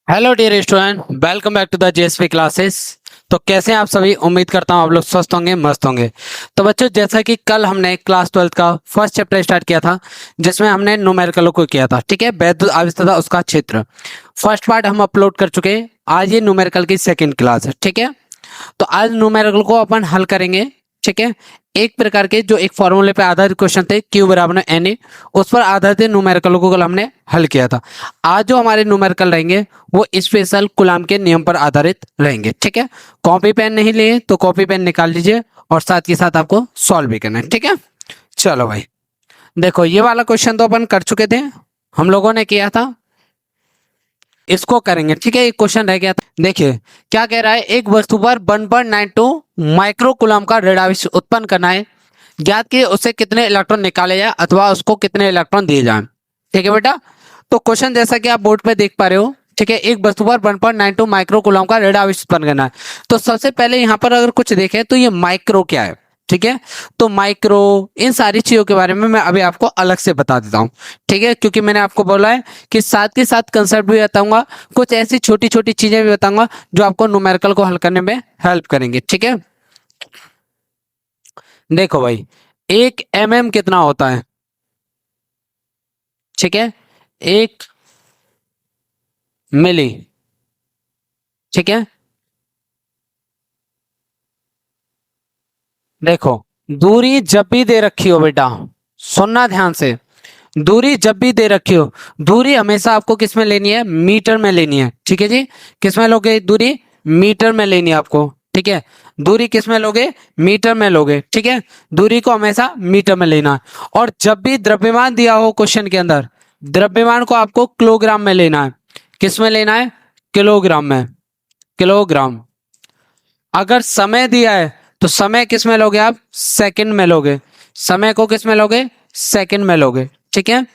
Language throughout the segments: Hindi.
Hello dear student, welcome back to the JSP classes. तो कैसे हैं आप सभी? उम्मीद करता हूं आप लोग स्वस्थ होंगे, मस्त होंगे। तो बच्चों, जैसा कि कल हमने क्लास 12 का फर्स्ट चैप्टर स्टार्ट किया था, जिसमें हमने न्यूमेरिकलों को किया था। ठीक है, वैद्युत आवेश तथा उसका क्षेत्र फर्स्ट पार्ट हम अपलोड कर चुके हैं। आज ये न्यूमेरिकल की सेकेंड क्लास है। ठीक है, तो आज न्यूमेरिकल को अपन हल करेंगे। ठीक है, एक प्रकार के जो एक फॉर्मूले पे आधारित क्वेश्चन थे, क्यू बराबर एन ए, उस पर आधारित न्यूमेरिकल को कल हमने हल किया था। आज जो हमारे न्यूमेरिकल रहेंगे वो स्पेशल कूलम के नियम पर आधारित रहेंगे। ठीक है, कॉपी पेन नहीं लिए तो कॉपी पेन निकाल लीजिए और साथ के साथ आपको सॉल्व भी करना है। ठीक है, चलो भाई, देखो ये वाला क्वेश्चन तो अपन कर चुके थे, हम लोगों ने किया था, इसको करेंगे। ठीक है, एक क्वेश्चन रह गया था। देखिए क्या कह रहा है, एक वस्तु पर 1.92 माइक्रो कूलम का ऋणावेश उत्पन्न करना है। ज्ञात कि उससे कितने इलेक्ट्रॉन निकाले जाए अथवा उसको कितने इलेक्ट्रॉन दिए जाए। ठीक है बेटा, तो क्वेश्चन जैसा कि आप बोर्ड पे देख पा रहे हो, ठीक है, एक वस्तु पर 1.92 माइक्रो कूलम का ऋणावेश उत्पन्न करना है। तो सबसे पहले यहाँ पर अगर कुछ देखें तो ये माइक्रो क्या है। ठीक है, तो माइक्रो, इन सारी चीजों के बारे में मैं अभी आपको अलग से बता देता हूँ। ठीक है, क्योंकि मैंने आपको बोला है कि साथ के साथ कंसेप्ट भी बताऊंगा, कुछ ऐसी छोटी छोटी चीजें भी बताऊंगा जो आपको न्यूमेरिकल को हल करने में हेल्प करेंगे। ठीक है, देखो भाई, एक कितना होता है? ठीक है, एक मिली। ठीक है, देखो, दूरी जब भी दे रखी हो बेटा, सुनना ध्यान से, दूरी जब भी दे रखी हो, दूरी हमेशा आपको किस में लेनी है? मीटर में लेनी है। ठीक है जी, किस में लोगे दूरी? मीटर में लेनी है आपको। ठीक है, दूरी किस में लोगे? मीटर में लोगे। ठीक है, दूरी को हमेशा मीटर में लेना है। और जब भी द्रव्यमान दिया हो क्वेश्चन के अंदर, द्रव्यमान को आपको किलोग्राम में लेना है। किस में लेना है? किलोग्राम में, किलोग्राम। अगर समय दिया है तो समय किस में लोगे आप? सेकंड में लोगे। समय को किस में लोगे? सेकंड में लोगे। ठीक है,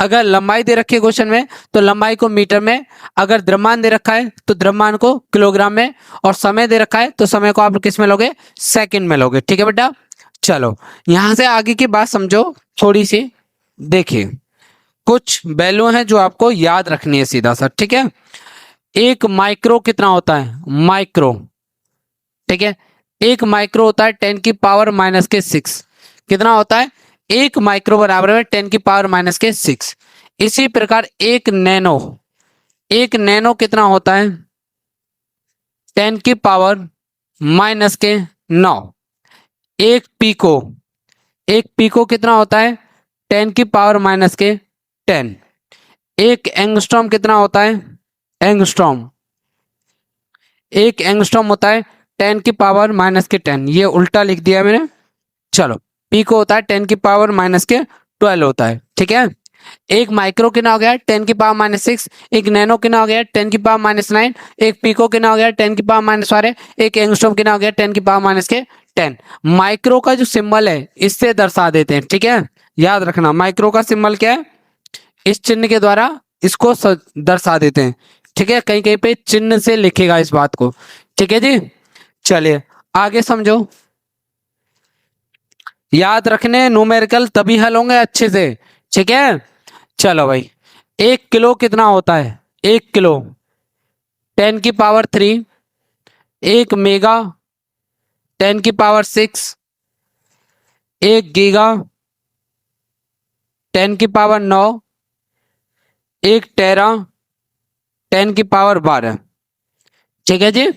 अगर लंबाई दे रखी है क्वेश्चन में तो लंबाई को मीटर में, अगर द्रव्यमान दे रखा है तो द्रव्यमान को किलोग्राम में, और समय दे रखा है तो समय को आप किस में लोगे? सेकंड में लोगे। ठीक है बेटा, चलो यहां से आगे की बात समझो थोड़ी सी। देखिए, कुछ वैल्यू है जो आपको याद रखनी है सीधा सा। ठीक है, एक माइक्रो कितना होता है? माइक्रो, ठीक है, एक माइक्रो होता है 10⁻⁻6। कितना होता है? एक माइक्रो बराबर है 10⁻⁻6। इसी प्रकार एक नैनो, एक नैनो कितना होता है? 10⁻⁻9। एक पीको, एक पीको कितना होता है? 10⁻⁻10। एक एंगस्ट्रॉम कितना होता है? एंगस्ट्रॉम, एक एंगस्ट्रॉम होता है 10⁻⁻10। ये उल्टा लिख दिया मैंने। चलो, पीको होता है 10⁻⁻12 होता है। ठीक है, एक माइक्रो कितना हो गया? 10⁻⁻6। एक नैनो कितना हो गया? 10⁻⁻9। एक पीको कितना हो गया? 10⁻⁻12। एक एंगस्ट्रॉम कितना हो गया? 10⁻⁻10। माइक्रो का जो सिंबल है इससे दर्शा देते हैं। ठीक है, याद रखना, माइक्रो का सिंबल क्या है? इस चिन्ह के द्वारा इसको दर्शा देते हैं। ठीक है, कहीं कहीं पे चिन्ह से लिखेगा इस बात को। ठीक है जी, चलिए आगे समझो। याद रखने, न्यूमेरिकल तभी हल होंगे अच्छे से। ठीक है, चलो भाई, एक किलो कितना होता है? एक किलो 10⁻3। एक मेगा 10⁻6। एक गीगा 10⁻9। एक टेरा 10⁻12। ठीक है जी,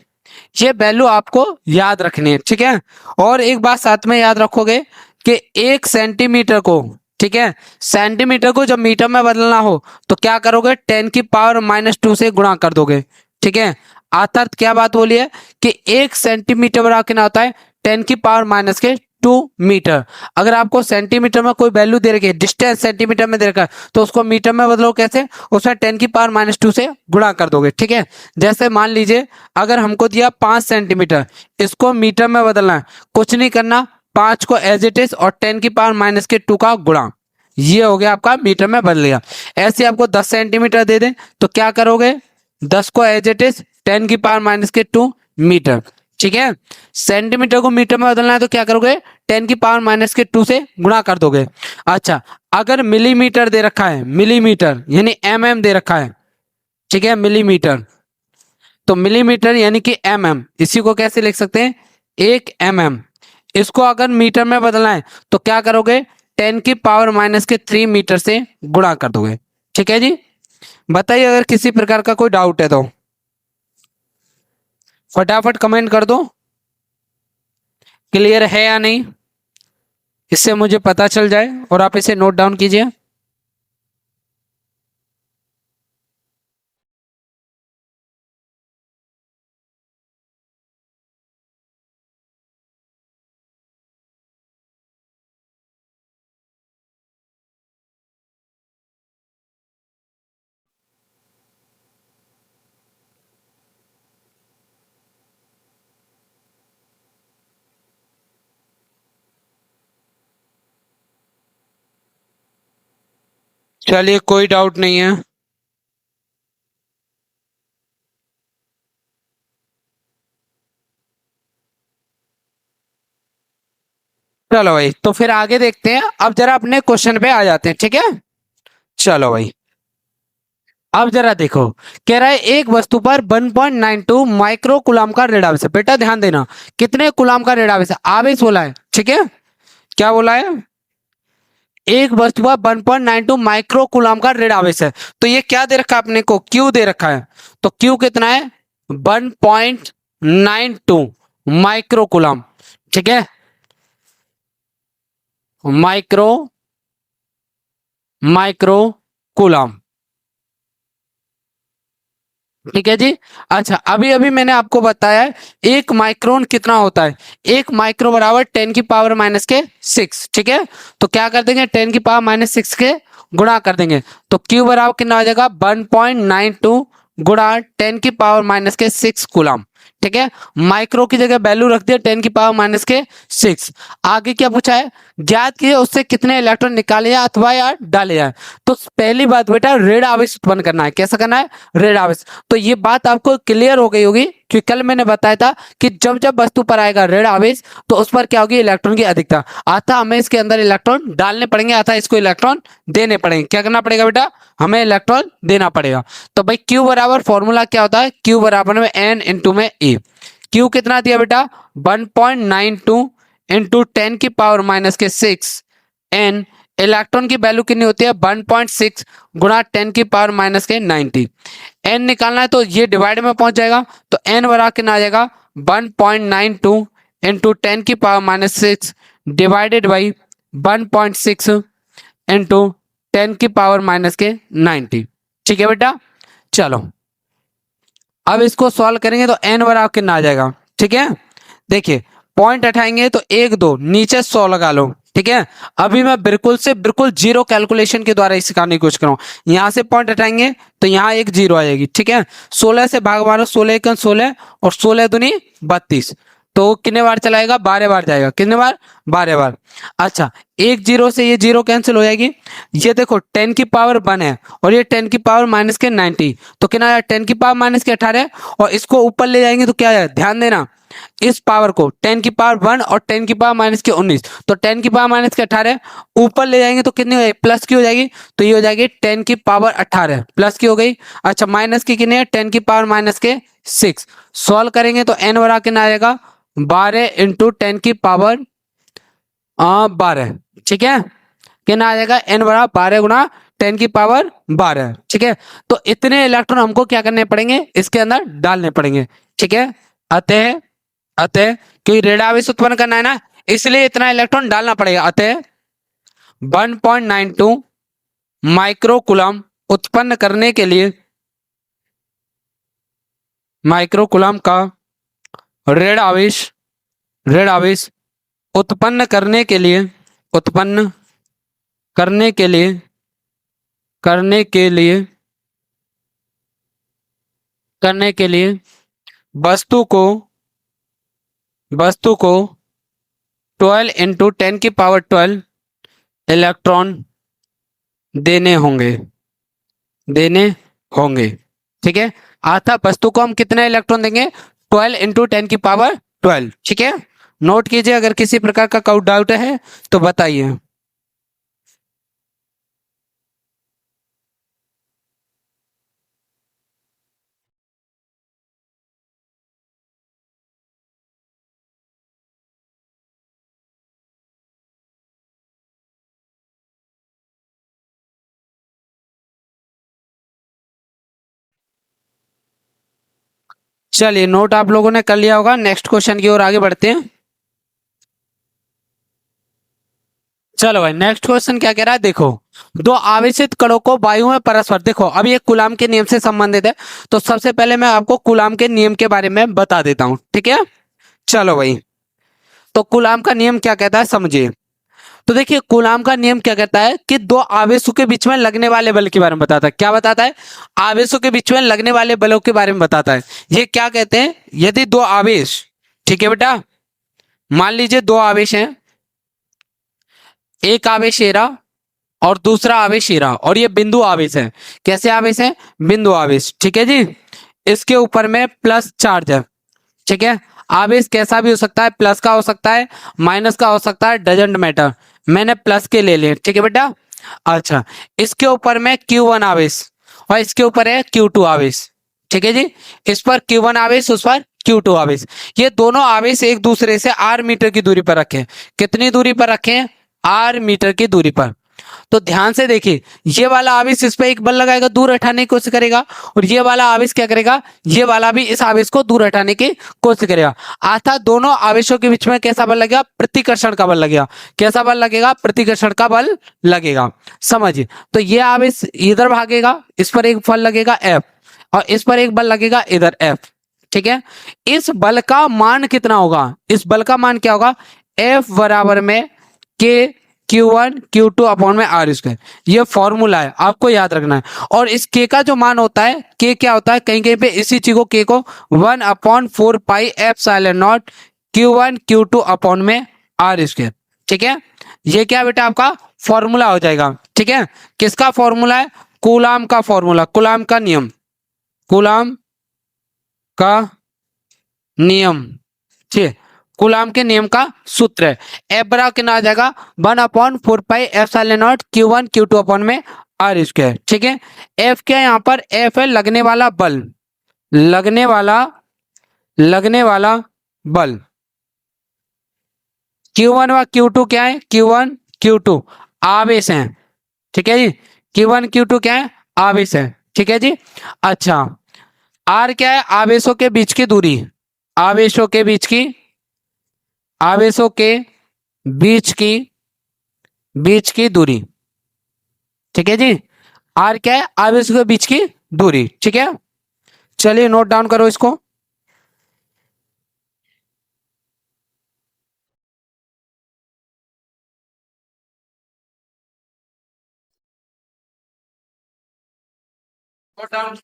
ये वैल्यू आपको याद रखनी है। ठीक है, और एक बात साथ में याद रखोगे कि एक सेंटीमीटर को, ठीक है, सेंटीमीटर को जब मीटर में बदलना हो तो क्या करोगे? 10⁻⁻2 से गुणा कर दोगे। ठीक है, अर्थात क्या बात बोली है कि एक सेंटीमीटर बराबर कितना होता है? 10⁻⁻2 मीटर। अगर आपको सेंटीमीटर में कोई वैल्यू दे रखी है, डिस्टेंस सेंटीमीटर में दे रखा है, तो उसको मीटर में बदलो। कैसे? उसमें 10⁻⁻2 से गुणा कर दोगे। ठीक है, जैसे मान लीजिए अगर हमको दिया 5 सेंटीमीटर, इसको मीटर में बदलना है, कुछ नहीं करना, 5 को एज इट इज और 10⁻⁻2 का गुणा, ये हो गया आपका मीटर में बदल गया। ऐसे आपको 10 सेंटीमीटर दे दें तो क्या करोगे? 10 को एज इट इज 10⁻⁻2 मीटर। ठीक है, सेंटीमीटर को मीटर में बदलना है तो क्या करोगे? 10⁻⁻2 से गुणा कर दोगे। अच्छा, अगर मिलीमीटर दे रखा है, मिलीमीटर यानी दे रखा है, ठीक है, मिलीमीटर, तो मिलीमीटर यानी कि mm, इसी को कैसे लिख सकते हैं, 1 mm। इसको अगर मीटर में बदलना है तो क्या करोगे, 10⁻³ मीटर से गुणा कर दोगे। ठीक है जी। बताइए अगर किसी प्रकार का कोई डाउट है तो फटाफट कमेंट कर दो, क्लियर है या नहीं, इससे मुझे पता चल जाए और आप इसे नोट डाउन कीजिए। चलिए कोई डाउट नहीं है। चलो भाई, तो फिर आगे देखते हैं। अब जरा अपने क्वेश्चन पे आ जाते हैं, ठीक है। चलो भाई, अब जरा देखो, कह रहा है एक वस्तु पर 1.92 माइक्रो कूलम का ऋण आवेश है। बेटा ध्यान देना, कितने कूलम का ऋण आवेश है, आवेश बोला है, ठीक है। क्या बोला है, एक वस्तु पर 1.92 माइक्रो कूलम का ऋण आवेश है। तो ये क्या दे रखा है अपने को, क्यू दे रखा है। तो क्यू कितना है, 1.92 माइक्रो कूलम, ठीक है। माइक्रो माइक्रो कूलम, ठीक है जी। अच्छा, अभी अभी मैंने आपको बताया है एक माइक्रोन कितना होता है, एक माइक्रो बराबर 10⁻⁶, ठीक है। तो क्या कर देंगे, 10⁻⁶ के गुणा कर देंगे। तो क्यू बराबर कितना हो जाएगा, 1.92 गुणा 10⁻⁶ कूलम, ठीक है। माइक्रो की जगह वैल्यू रख दिया 10⁻⁶। आगे क्या पूछा है, ज्ञात कीजिए उससे कितने इलेक्ट्रॉन निकाले जाए अथवा या डाले जाए। तो पहली बात बेटा, ऋण आवेश उत्पन्न करना है। कैसा करना है, ऋण आवेश। तो ये बात आपको क्लियर हो गई होगी कि कल मैंने बताया था कि जब जब वस्तु पर आएगा ऋण आवेश तो उस पर क्या होगी, इलेक्ट्रॉन की अधिकता। अतः हमें इसके अंदर इलेक्ट्रॉन डालने पड़ेंगे, अतः इसको इलेक्ट्रॉन देने पड़ेंगे। क्या करना पड़ेगा बेटा, हमें इलेक्ट्रॉन देना पड़ेगा। तो भाई क्यू बराबर फॉर्मूला क्या होता है, क्यू बराबर में एन इंटू में ए। क्यू कितना दिया बेटा, 1.92 इंटू 10⁻⁶ एन। इलेक्ट्रॉन की वैल्यू कितनी होती है, 1.6 गुणा 10⁻⁹ एन निकालना है तो ये डिवाइड में पहुंच जाएगा। तो एन बराबर कितना आ जाएगा, 1.92 इंटू 10⁻⁶ डिवाइडेड बाई 1.6 इंटू 10⁻⁹। ठीक है बेटा। चलो अब इसको सॉल्व करेंगे तो एन बराबर कितना आ जाएगा, ठीक है। देखिए पॉइंट हटाएंगे तो 1 2 नीचे 100 लगा लो, ठीक है। अभी मैं बिल्कुल से बिल्कुल जीरो कैलकुलेशन के द्वारा इसे सिखाने की कोशिश कर रहा हूं। यहां से पॉइंट हटाएंगे तो यहाँ एक जीरो आ जाएगी, ठीक है। 16 से भाग मारो, 16 और 16 दूनी 32। तो कितने बार चलाएगा, 12 बार जाएगा। कितने बार, 12 बार। अच्छा, एक जीरो से ये जीरो कैंसिल हो जाएगी। ये देखो 10⁻1 है और ये 10⁻⁻90। तो कितना आया, 10⁻⁻18। और इसको ऊपर ले जाएंगे तो क्या है, ध्यान देना, इस पावर को 10⁻1 और 10⁻⁻19। तो 10⁻⁻18 ऊपर ले जाएंगे तो कितनी हो जाएगी, प्लस की हो जाएगी। तो ये हो जाएगी 10⁻18 प्लस की हो गई। अच्छा, माइनस की कितनी है, 10⁻⁻6। सॉल्व करेंगे तो एन बराबर कितना आएगा, 12 इंटू 10⁻12, ठीक है। कितना आ जाएगा, एन बराबर 12 गुणा 10⁻12, ठीक है। तो इतने इलेक्ट्रॉन हमको क्या करने पड़ेंगे, इसके अंदर डालने पड़ेंगे, ठीक है। अतः अतः क्योंकि ऋण आवेश उत्पन्न करना है ना, इसलिए इतना इलेक्ट्रॉन डालना पड़ेगा। अतः 1.92 माइक्रो कूलम उत्पन्न करने के लिए, माइक्रो कूलम का ऋण आवेश, ऋण आवेश उत्पन्न करने के लिए, उत्पन्न करने के लिए, करने के लिए, करने के लिए वस्तु को, वस्तु को 12 इंटू 10⁻12 इलेक्ट्रॉन देने होंगे, देने होंगे, ठीक है। अतः वस्तु को हम कितने इलेक्ट्रॉन देंगे, 12 इंटू 10⁻12, ठीक है। नोट कीजिए, अगर किसी प्रकार का कोई डाउट है तो बताइए। चलिए नोट आप लोगों ने कर लिया होगा, नेक्स्ट क्वेश्चन की ओर आगे बढ़ते हैं। चलो भाई नेक्स्ट क्वेश्चन क्या कह रहा है, देखो दो आवेशित कणों को वायु में परस्पर, देखो अब ये कूलाम के नियम से संबंधित है, तो सबसे पहले मैं आपको कूलाम के नियम के बारे में बता देता हूं, ठीक है। चलो भाई, तो कूलाम का नियम क्या कहता है समझिए। तो देखिए कूलाम का नियम क्या कहता है कि दो आवेशों के बीच में लगने वाले बल के बारे में बताता है। क्या बताता है? आवेशों के बीच में लगने वाले बलों के बारे में बताता है। ये क्या कहते हैं, यदि दो आवेश, ठीक है बेटा, मान लीजिए दो आवेश हैं, एक आवेश ए रहा और दूसरा आवेश ए रहा, और ये बिंदु आवेश है। कैसे आवेश है? बिंदु आवेश, ठीक है जी। इसके ऊपर में प्लस चार्ज है, ठीक है। आवेश कैसा भी हो सकता है, प्लस का हो सकता है, माइनस का हो सकता है, डजेंट मैटर। मैंने प्लस के ले लिए, ठीक है बेटा। अच्छा, इसके ऊपर में Q1 आवेश और इसके ऊपर है Q2 आवेश, ठीक है जी। इस पर Q1 आवेश, उस पर Q2 आवेश। ये दोनों आवेश एक दूसरे से R मीटर की दूरी पर रखे। कितनी दूरी पर रखे? R मीटर की दूरी पर। तो ध्यान से देखिए, ये वाला आवेश इस पे एक बल लगाएगा, दूर हटाने की कोशिश करेगा, और ये वाला आवेश क्या करेगा, ये वाला भी इस आवेश को दूर हटाने की कोशिश करेगा। अर्थात दोनों आवेशों के बीच में कैसा बल लगेगा? प्रतिकर्षण का बल लगेगा। कैसा बल लगेगा? प्रतिकर्षण का बल लगेगा। समझिए, तो ये आवेश इधर भागेगा, इस पर एक बल लगेगा F, और इस पर एक बल लगेगा इधर F, ठीक है। इस बल का मान कितना होगा? इस बल का मान क्या होगा? F बराबर में K Q1 Q2 अपॉन में R स्क्वायर। ये फॉर्मूला है, आपको याद रखना है। और इस K का जो मान होता है, K क्या होता है, कहीं कहीं पे इसी चीज को K को 1/4 pi epsilon not Q1 Q2 upon में R स्क्वायर, ठीक है। ये क्या बेटा आपका फॉर्मूला हो जाएगा, ठीक है। किसका फॉर्मूला है? कूलाम का फॉर्मूला, कूलाम का नियम, कूलाम का नियम, ठीक है। कूलाम के नियम का सूत्र है। एफ बराबर कितना आ जाएगा? 1/4 pi epsilon not Q1 Q2 upon में R स्क्वायर, ठीक है। एफ क्या है यहाँ पर? एफ है लगने वाला बल, लगने वाला, लगने वाला बल। Q1 व Q2 क्या है? Q1 Q2 आवेश हैं, ठीक है जी। Q1 Q2 क्या है? आवेश है, ठीक है जी। अच्छा, R क्या है? आवेशों के बीच की दूरी, आवेशों के बीच की, आवेशों के बीच की, बीच की दूरी, ठीक है जी। आर क्या है? आवेशों के बीच की दूरी, ठीक है। चलिए नोट डाउन करो इसको। Note down.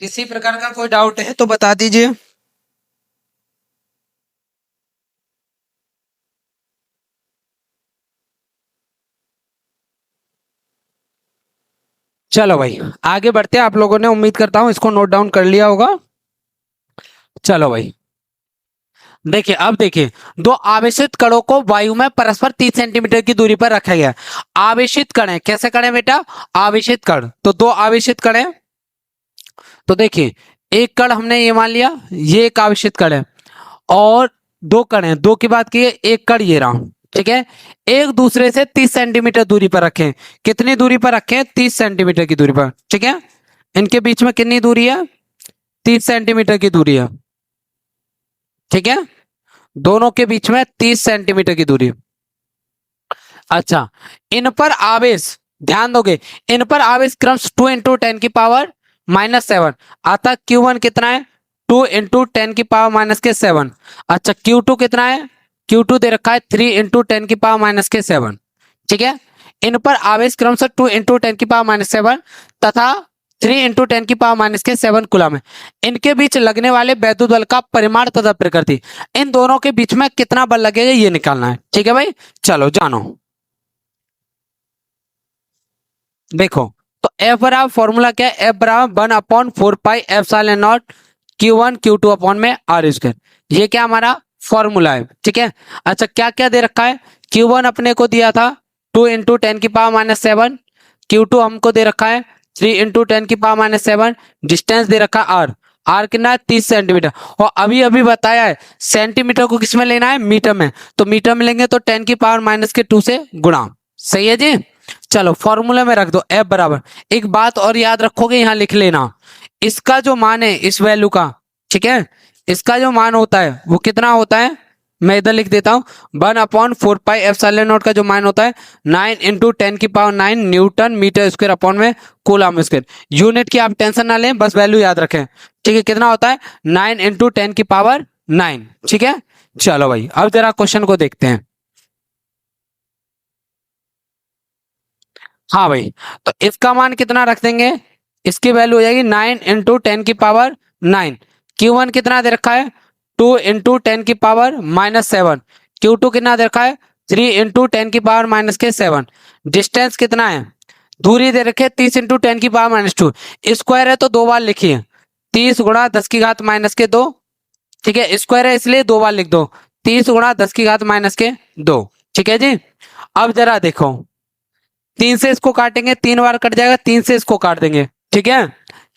किसी प्रकार का कोई डाउट है तो बता दीजिए। चलो भाई आगे बढ़ते हैं, आप लोगों ने उम्मीद करता हूं इसको नोट डाउन कर लिया होगा। चलो भाई देखिए, अब देखिए दो आवेशित कणों को वायु में परस्पर 30 सेंटीमीटर की दूरी पर रखा गया है। आवेशित कण है, कैसे कण है बेटा? आवेशित कण। तो दो आवेशित कण है, तो देखिए एक कण हमने ये मान लिया, ये एक आवेशित कण है, और दो कण है, दो की बात की है, एक कण ये रहा, ठीक है। एक दूसरे से 30 सेंटीमीटर दूरी पर रखें। कितनी दूरी पर रखें? 30 सेंटीमीटर की दूरी पर, ठीक है। इनके बीच में कितनी दूरी है? 30 सेंटीमीटर की दूरी है, ठीक है। दोनों के बीच में 30 सेंटीमीटर की दूरी। अच्छा, इन पर आवेश, ध्यान दोगे, इन पर आवेश क्रमश 2 × 10⁻⁻⁷ अतः Q1 कितना है? 2 × 10⁻⁻7। अच्छा, Q2 कितना है? Q2 दे रखा है 3 × 10⁻⁷, ठीक है। इन पर आवेश क्रमशः 2 × 10⁻⁷ तथा 3 × 10⁻⁷ कूलम है। इनके बीच लगने वाले वैद्युत बल का परिमाण तथा प्रकृति, इन दोनों के बीच में कितना बल लगेगा ये निकालना है, ठीक है भाई। चलो जानो, देखो तो F बराबर फॉर्मूला क्या है? F बराबर 1/4 pi epsilon not Q1 Q2 upon में R स्क्वायर। ये क्या हमारा फॉर्मूला है, ठीक है। अच्छा क्या क्या दे रखा है, Q1 अपने को दिया था 2 इंटू 10⁻⁷, Q2 हमको दे रखा है 3 इंटू 10⁻⁷, डिस्टेंस दे रखा है R कितना है 30 सेंटीमीटर। और अभी अभी बताया है सेंटीमीटर को किस में लेना है, मीटर में, तो मीटर में लेंगे तो 10⁻⁻2 से गुणा। सही है जी। चलो फॉर्मूले में रख दो F बराबर, एक बात और याद रखोगे यहाँ लिख लेना, इसका जो मान है इस वैल्यू का, ठीक है, इसका जो मान होता है वो कितना होता है, मैं इधर लिख देता हूँ 1/4πε0 का जो मान होता है 9 into 10⁹ newton metre square upon में कूलम स्क्वायर। यूनिट की आप टेंशन ना लें, बस वैल्यू याद रखें, ठीक है। कितना होता है 9 इंटू 10⁹, ठीक है। चलो भाई अब जरा क्वेश्चन को देखते हैं। हाँ भाई, तो इसका मान कितना रख देंगे, इसकी वैल्यू हो जाएगी 9 इंटू 10⁹। Q1 कितना दे रखा है 2 इंटू 10⁻⁷, Q2 कितना दे रखा है 3 इंटू 10⁻⁷। डिस्टेंस कितना है, दूरी दे रखे 30 इंटू 10⁻², स्क्वायर है तो दो बार लिखिए, 30 गुणा 10⁻⁻², ठीक है, स्क्वायर है इसलिए दो बार लिख दो, 30 गुणा 10⁻², ठीक है जी। अब जरा देखो, 3 से इसको काटेंगे 3 बार कट जाएगा, 3 से इसको काट देंगे, ठीक है,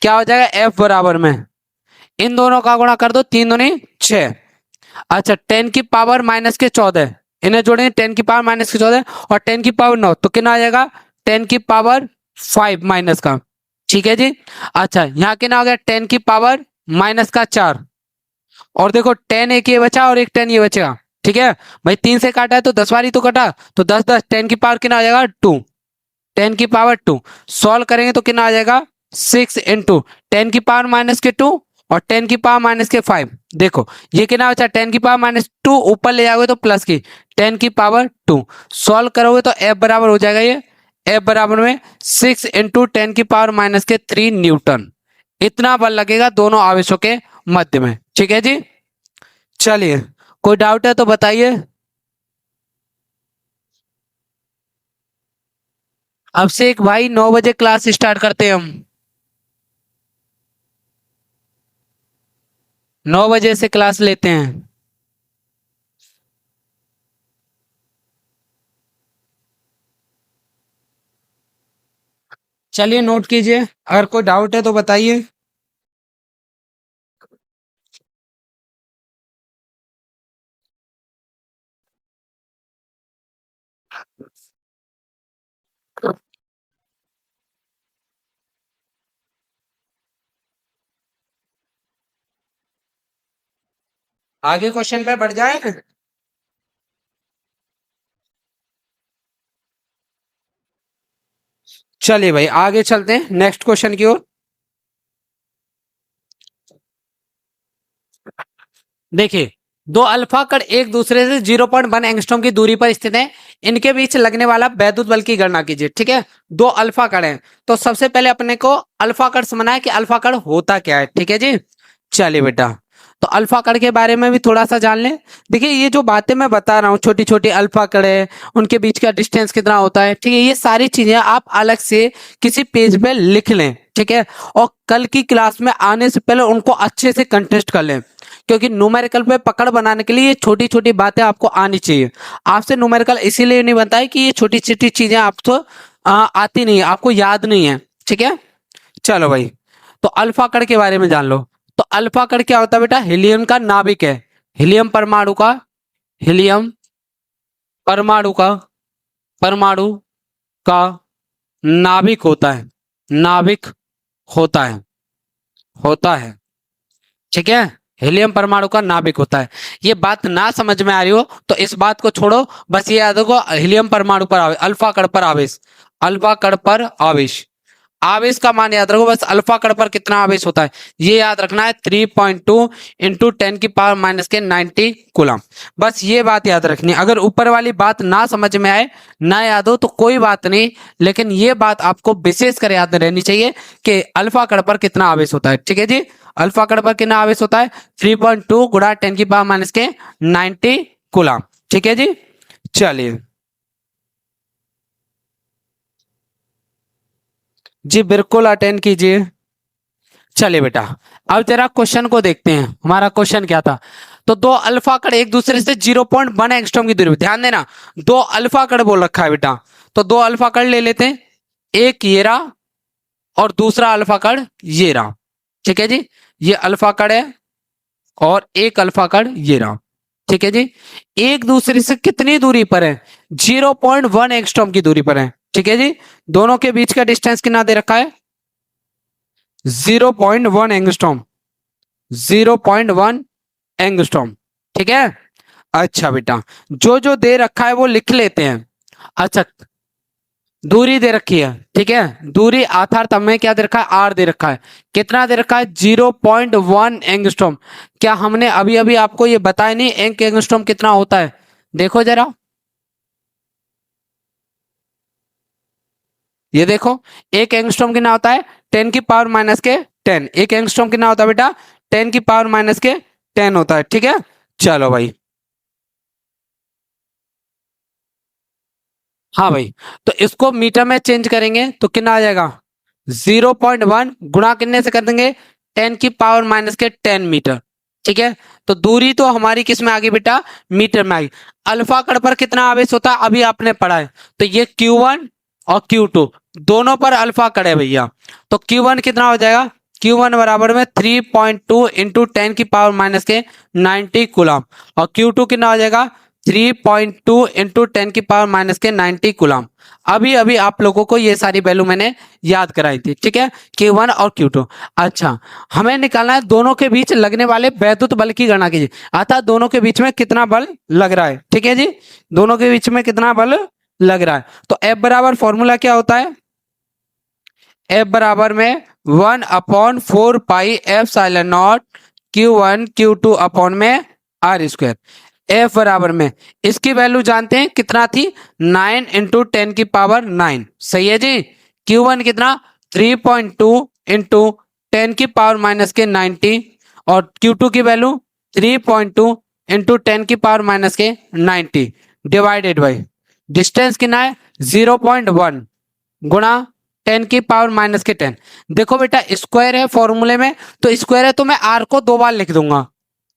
क्या हो जाएगा F बराबर में इन दोनों का गुणा कर दो, 3 दूनी 6। अच्छा 10⁻⁻14, इन्हें जोड़ेंगे 10⁻⁻14 और 10⁻9, तो कितना आ जाएगा 10⁻5 माइनस का, ठीक है जी। अच्छा यहाँ कितना हो गया 10⁻⁻4, और देखो 10 एक ये बचा और एक 10 ये बचेगा, ठीक है भाई, 3 से काटा है तो 10 बार ही तो कटा, तो 10 10 10 की पावर कितना आ जाएगा 2, 10⁻2। सॉल्व करेंगे तो कितना आ जाएगा 6 इंटू 10⁻⁻2 और 10⁻⁻5। देखो ये कितना बचा 10⁻2, ऊपर ले जाओगे तो प्लस की 10⁻2। सॉल्व करोगे तो F बराबर हो जाएगा ये, F बराबर में 6 इंटू 10⁻3 न्यूटन, इतना बल लगेगा दोनों आवेशों के मध्य में, ठीक है जी। चलिए कोई डाउट है तो बताइए। अब से एक भाई 9 बजे क्लास स्टार्ट करते हैं हम, 9 बजे से क्लास लेते हैं। चलिए नोट कीजिए, अगर कोई डाउट है तो बताइए। आगे क्वेश्चन पे बढ़ जाए। चलिए भाई आगे चलते हैं नेक्स्ट क्वेश्चन की ओर। देखिए दो अल्फा कण एक दूसरे से 0.1 एंगस्ट्रॉम की दूरी पर स्थित हैं, इनके बीच लगने वाला वैद्युत बल की गणना कीजिए, ठीक है। दो अल्फा कण हैं, तो सबसे पहले अपने को अल्फा कण समझना है कि अल्फा कण होता क्या है, ठीक है जी। चलिए बेटा, तो अल्फा कण के बारे में भी थोड़ा सा जान लें। देखिए ये जो बातें मैं बता रहा हूँ, छोटी छोटी अल्फा कण है, उनके बीच का डिस्टेंस कितना होता है, ठीक है, ये सारी चीजें आप अलग से किसी पेज पे लिख लें, ठीक है, और कल की क्लास में आने से पहले उनको अच्छे से कंटेस्ट कर लें, क्योंकि न्यूमेरिकल पे पकड़ बनाने के लिए ये छोटी छोटी बातें आपको आनी चाहिए। आपसे न्यूमेरिकल इसीलिए नहीं बनता है कि ये छोटी छोटी चीजें आपको आती नहीं है, आपको याद नहीं है, ठीक है। चलो भाई, तो अल्फा कण के बारे में जान लो। तो अल्फा कण क्या होता है बेटा, हीलियम का नाभिक है, हीलियम परमाणु का, हीलियम परमाणु का, परमाणु का नाभिक होता है, नाभिक होता है, होता है, ठीक है, हीलियम परमाणु का नाभिक होता है। ये बात ना समझ में आ रही हो तो इस बात को छोड़ो, बस ये याद रखो हीलियम परमाणु पर आवेश, अल्फा कण पर आवेश, अल्फा कण पर आवेश, आवेश का मान याद रखो, बस अल्फा कण पर कितना आवेश होता है ये याद रखना है, 3.2 इंटू 10⁻⁻90 कूलम। बस ये बात याद रखनी है। अगर ऊपर वाली बात ना समझ में आए, ना याद हो तो कोई बात नहीं, लेकिन ये बात आपको विशेष कर याद रहनी चाहिए कि अल्फा कण पर कितना आवेश होता है, ठीक है जी। अल्फा कण पर कितना आवेश होता है 3.2 गुणा 10⁻⁻90 कूलम, ठीक है जी। चलिए जी बिल्कुल अटेंड कीजिए। चलिए बेटा, अब जरा क्वेश्चन को देखते हैं। हमारा क्वेश्चन क्या था? तो दो अल्फा कण एक दूसरे से 0.1 एंगस्ट्रॉम की दूरी पर, ध्यान देना, दो अल्फा कण बोल रखा है बेटा। तो दो अल्फा कण ले लेते हैं, एक ये रहा और दूसरा अल्फा कण ये रहा। ठीक है जी, ये अल्फा कण है और एक अल्फा कण ये रहा। ठीक है जी, एक दूसरे से कितनी दूरी पर है? 0.1 एंगस्ट्रॉम की दूरी पर है। ठीक है जी, दोनों के बीच का डिस्टेंस कितना दे रखा है? 0.1 एंगस्ट्रॉम, 0.1 एंगस्ट्रॉम। ठीक है, अच्छा बेटा, जो जो दे रखा है वो लिख लेते हैं। अच्छा, दूरी दे रखी है, ठीक है, दूरी आधार हमें क्या दे रखा है? आर दे रखा है। कितना दे रखा है? 0.1 एंगस्ट्रॉम। क्या हमने अभी अभी आपको ये बताया नहीं एक एंगस्ट्रॉम कितना होता है? देखो जरा, ये देखो, एक एंगस्ट्रॉम कितना होता है? 10 की पावर माइनस के 10। एक एंगस्ट्रॉम कितना होता है बेटा? 10 की पावर माइनस के 10 होता है। ठीक है, चलो भाई, हाँ भाई, तो इसको मीटर में चेंज करेंगे तो कितना आ जाएगा? 0.1 गुणा कितने से कर देंगे? 10 की पावर माइनस के 10 मीटर। ठीक है, तो दूरी तो हमारी किस में आ गई बेटा? मीटर में आ गई। अल्फा कण पर कितना आवेश होता है अभी आपने पढ़ा है, तो ये Q1 और Q2 दोनों पर अल्फा कण है भैया। तो Q1 कितना हो जाएगा? Q1 बराबर में 3.2 इंटू 10 की पावर माइनस के 90 कूलम, और Q2 कितना हो जाएगा? 3.2 इंटू 10 की पावर माइनस के 90 कूलम। अभी अभी आप लोगों को ये सारी वैल्यू मैंने याद कराई थी। ठीक है, Q1 और Q2। अच्छा, हमें निकालना है दोनों के बीच लगने वाले वैद्युत बल की गणना कीजिए, अतः दोनों के बीच में कितना बल लग रहा है। ठीक है जी, दोनों के बीच में कितना बल लग रहा है। तो F बराबर फॉर्मूला क्या होता है? F बराबर में 1/4 पाई F साइलन not Q1 Q2 upon में आर स्क्वायर। F बराबर में इसकी वैल्यू जानते हैं कितना थी? 9 इंटू 10 की पावर 9। सही है जी, Q1 कितना? 3.2 इंटू 10 की पावर माइनस के 90, और Q2 की वैल्यू 3.2 इंटू 10 की पावर माइनस के 90 डिवाइडेड बाई डिस्टेंस कितना है? 0.1 गुणा 10 की पावर माइनस के 10। देखो बेटा, स्क्वायर है फॉर्मूले में, तो स्क्वायर है तो मैं आर को दो बार लिख दूंगा।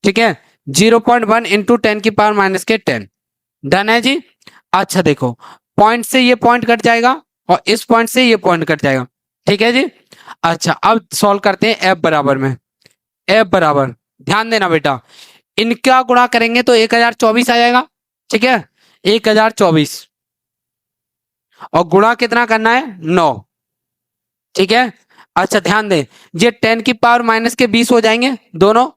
ठीक है, 0.1 इंटू 10 की पावर माइनस के 10। डन है जी। अच्छा देखो, पॉइंट से ये पॉइंट कट जाएगा और इस पॉइंट से ये पॉइंट कट जाएगा। ठीक है जी। अच्छा, अब सॉल्व करते हैं। एफ बराबर में, एफ बराबर, ध्यान देना बेटा, इनका गुणा करेंगे तो 1024 आ जाएगा। ठीक है, 1024, और गुणा कितना करना है? 9। ठीक है, अच्छा ध्यान दें, ये 10 की पावर माइनस के 20 हो जाएंगे दोनों।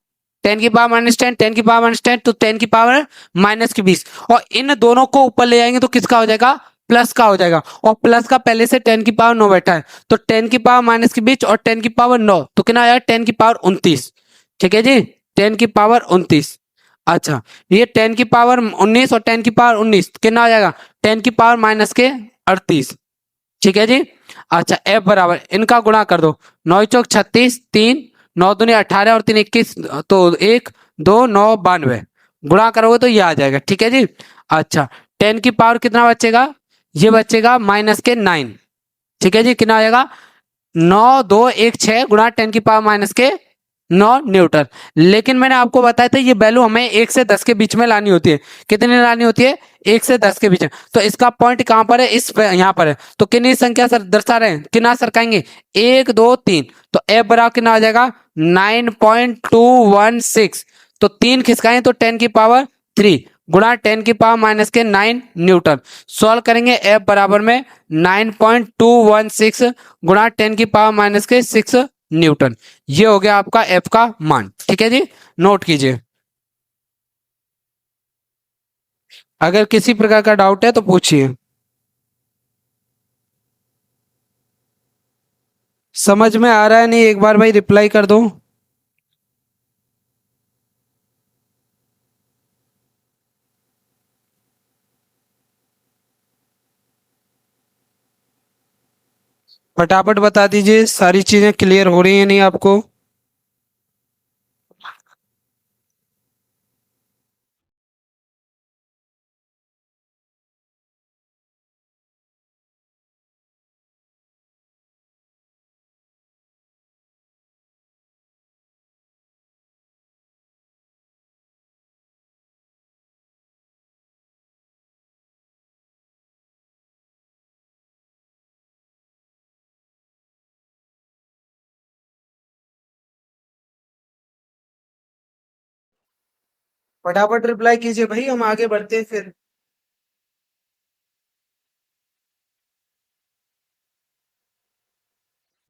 10 की पावर माइनस 10, 10 की पावर माइनस 10, तो 10 की पावर माइनस की 20, और इन दोनों को ऊपर ले जाएंगे तो किसका हो जाएगा? प्लस का हो जाएगा, और प्लस का पहले से 10 की पावर 9 बैठा है, तो 10 की पावर माइनस के बीच और 10 की पावर 9, तो कितना आया? 10 की पावर 29। ठीक है जी, 10 की पावर 29। अच्छा, ये 10 की पावर 19 और 10 की पावर 19 कितना हो जाएगा? 10 की पावर माइनस के 38। ठीक है जी। अच्छा, एफ बराबर इनका गुणा कर दो, 9 चौक 36, 3 9 दूनी 18 और 3 21, तो 1 2 9 92, गुणा करोगे तो ये आ जाएगा। ठीक है जी। अच्छा, 10 की पावर कितना बचेगा? ये बचेगा माइनस के 9। ठीक है जी, कितना आएगा? 9 2 1 6 गुणा 10 की पावर माइनस के 9 न्यूटन। लेकिन मैंने आपको बताया था ये वैल्यू हमें 1 से 10 के बीच में लानी होती है। कितनी लानी होती है? 1 से 10 के बीच में। तो इसका पॉइंट कहां पर है? यहाँ पर है। तो कितनी संख्या सर दर्शा रहे हैं, कितना सरकाएंगे? 1 2 3, तो एफ बराबर कितना आ जाएगा? 9.216। तो 3 खिसकाएं तो 10 की पावर 3 गुणा 10 की पावर माइनस के 9 न्यूटन। सॉल्व करेंगे, एफ बराबर में 9.216 गुणा 10 की पावर माइनस के 6 न्यूटन। ये हो गया आपका एफ का मान। ठीक है जी, नोट कीजिए। अगर किसी प्रकार का डाउट है तो पूछिए। समझ में आ रहा है नहीं, एक बार भाई रिप्लाई कर दो। फटाफट बता दीजिए, सारी चीजें क्लियर हो रही हैं नहीं आपको? फटाफट रिप्लाई कीजिए भाई, हम आगे बढ़ते हैं फिर।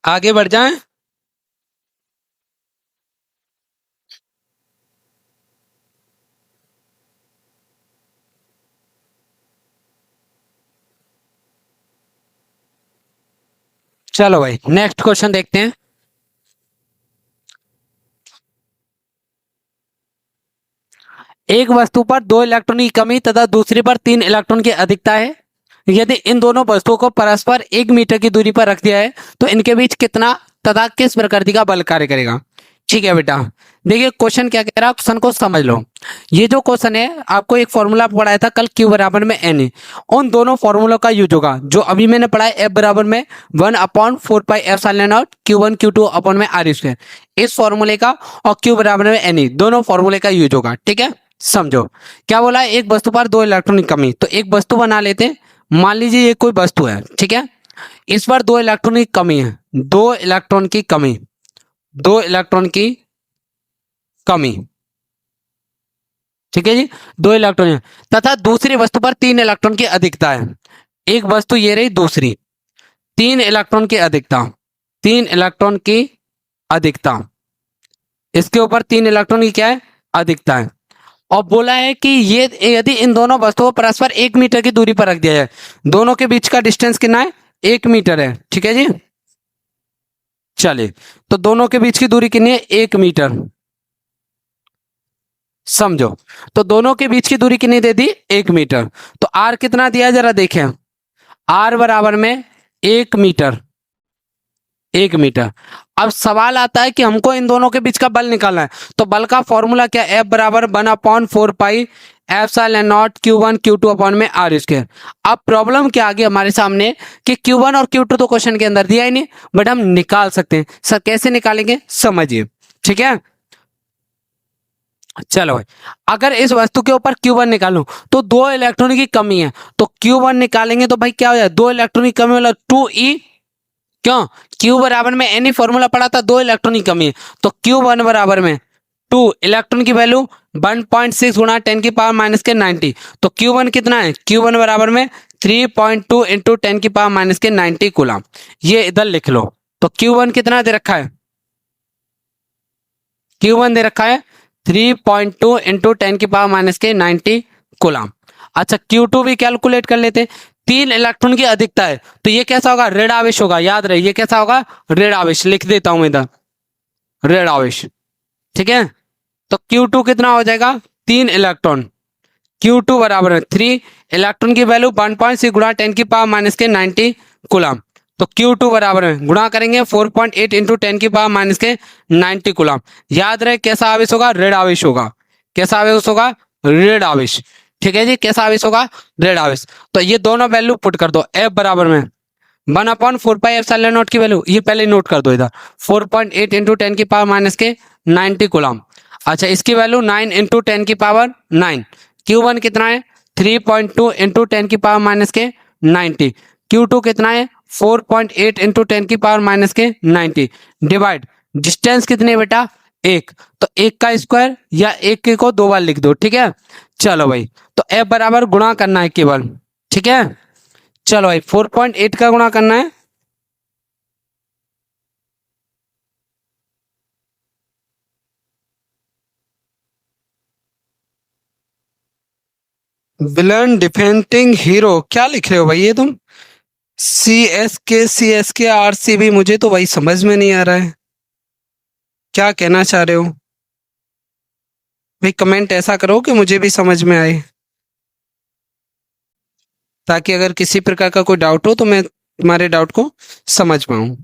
आगे बढ़ जाएं। चलो भाई नेक्स्ट क्वेश्चन देखते हैं। एक वस्तु पर दो इलेक्ट्रॉन की कमी तथा दूसरी पर तीन इलेक्ट्रॉन की अधिकता है। यदि इन दोनों वस्तुओं को परस्पर 1 मीटर की दूरी पर रख दिया है तो इनके बीच कितना तथा किस प्रकृति का बल कार्य करेगा। ठीक है बेटा, देखिए क्वेश्चन क्या कह रहा है, क्वेश्चन को समझ लो। ये जो क्वेश्चन है आपको एक फॉर्मूला पढ़ाया था कल, Q बराबर में एन, उन दोनों फॉर्मूलों का यूज होगा जो अभी मैंने पढ़ा है। F बराबर में 1/4πε0 Q1 Q2 अपॉन में R स्क्वायर, इस फॉर्मूले का और Q बराबर में एन दोनों फॉर्मूले का यूज होगा। ठीक है, समझो क्या बोला है, एक वस्तु पर दो इलेक्ट्रॉन की कमी, तो एक वस्तु बना लेते हैं। मान लीजिए ये कोई वस्तु है, ठीक है, इस पर दो इलेक्ट्रॉन की कमी है, दो इलेक्ट्रॉन की कमी, दो इलेक्ट्रॉन की कमी, ठीक है जी, दो इलेक्ट्रॉन है, तथा दूसरी वस्तु पर तीन इलेक्ट्रॉन की अधिकता है। एक वस्तु ये रही, दूसरी तीन इलेक्ट्रॉन की अधिकता, तीन इलेक्ट्रॉन की अधिकता, इसके ऊपर तीन इलेक्ट्रॉन की क्या है, अधिकता है। और बोला है कि ये यदि इन दोनों वस्तुओं को परस्पर 1 मीटर की दूरी पर रख दिया जाए, दोनों के बीच का डिस्टेंस कितना है, 1 मीटर है। ठीक है जी, चलिए तो दोनों के बीच की दूरी कितनी है, 1 मीटर। समझो, तो दोनों के बीच की दूरी कितनी दे दी, 1 मीटर। तो आर कितना दिया है जरा देखें, आर बराबर में 1 मीटर, 1 मीटर। अब सवाल आता है कि हमको इन दोनों के बीच का बल निकालना है, तो बल का फॉर्मूला क्या, F बराबर 1/4πε0 Q1 Q2 अपॉन में R स्क्वायर। अब प्रॉब्लम क्या आ गई हमारे सामने कि Q1 और Q2 तो क्वेश्चन के अंदर दिया ही नहीं, बट हम निकाल सकते हैं। सर कैसे निकालेंगे, समझिए। ठीक है, चलो भाई, अगर इस वस्तु के ऊपर Q1 निकालूं तो दो इलेक्ट्रॉन की कमी है, तो Q1 निकालेंगे तो भाई क्या हो जाए, दो इलेक्ट्रॉन की कमी मतलब 2e, क्यों, Q बराबर में एनी फॉर्मूला पढ़ा था, दो इलेक्ट्रॉन की कमी है, तो Q1 बराबर में 2, इलेक्ट्रॉन की वैल्यू 1.6 गुणा 10⁻⁻90, तो Q1 कितना है, Q1 बराबर में 3.2 इंटू 10⁻⁻90 कूलम। ये इधर लिख लो। तो Q1 कितना दे रखा है, Q1 दे रखा है 3.2 इंटू 10⁻⁻90 कूलम। अच्छा Q2 भी कैलकुलेट कर लेते हैं, तीन इलेक्ट्रॉन की अधिकता है, तो ये कैसा होगा, ऋण आवेश होगा, याद रहे ये कैसा होगा, ऋण आवेश, लिख देता हूं इधर, ऋण आवेश। ठीक है, तो Q2 कितना हो जाएगा, तीन इलेक्ट्रॉन, Q2 बराबर है 3, इलेक्ट्रॉन की वैल्यू 1.6 गुणा 10⁻⁻90 कूलम, तो Q2 बराबर है, गुणा करेंगे 4.8 इंटू 10⁻⁻90 कूलम। याद रहे कैसा आवेश होगा, ऋण आवेश होगा, कैसा आवेश होगा, ऋण आवेश। ठीक है जी, कैसा आवेश होगा, ऋण आवेश। तो ये दोनों वैल्यू पुट कर दो, F बराबर में 1/4πε0 की वैल्यू ये पहले नोट कर दो इधर, 4.8 इंटू 10⁻⁻90 कूलम। अच्छा इसकी वैल्यू 9 इंटू 10⁻9, Q1 कितना है 3.2 इंटू 10⁻⁻90, Q2 कितना है 4.8 इंटू 10⁻⁻90 डिवाइड, डिस्टेंस कितनी है बेटा, एक, तो एक का स्क्वायर या एक के को दो बार लिख दो। ठीक है, चलो भाई, तो F बराबर गुणा करना है केवल। ठीक है, चलो भाई 4.8 का गुणा करना है, विलन डिफेंडिंग हीरो, क्या लिख रहे हो भाई ये तुम, CSK RCB, मुझे तो भाई समझ में नहीं आ रहा है क्या कहना चाह रहे हो भाई। कमेंट ऐसा करो कि मुझे भी समझ में आए, ताकि अगर किसी प्रकार का कोई डाउट हो तो मैं तुम्हारे डाउट को समझ पाऊं।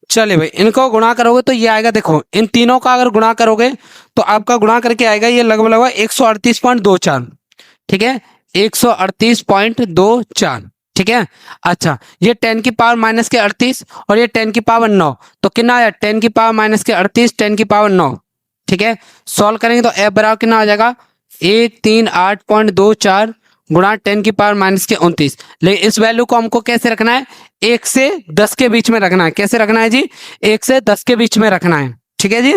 चलिए भाई, इनको गुणा करोगे तो ये आएगा, देखो इन तीनों का अगर गुणा करोगे तो आपका गुणा करके आएगा ये लगभग लगभग 138.24। ठीक है, 138.24। ठीक है, अच्छा ये 10⁻⁻38 और ये 10⁻9, तो कितना आया 10⁻⁻38 10⁻9। ठीक है, सॉल्व करेंगे तो F बराबर कितना हो जाएगा 138.24 गुणा 10⁻⁻29। लेकिन इस वैल्यू को हमको कैसे रखना है, 1 से 10 के बीच में रखना है। कैसे रखना है जी? 1 से 10 के बीच में रखना है। ठीक है जी।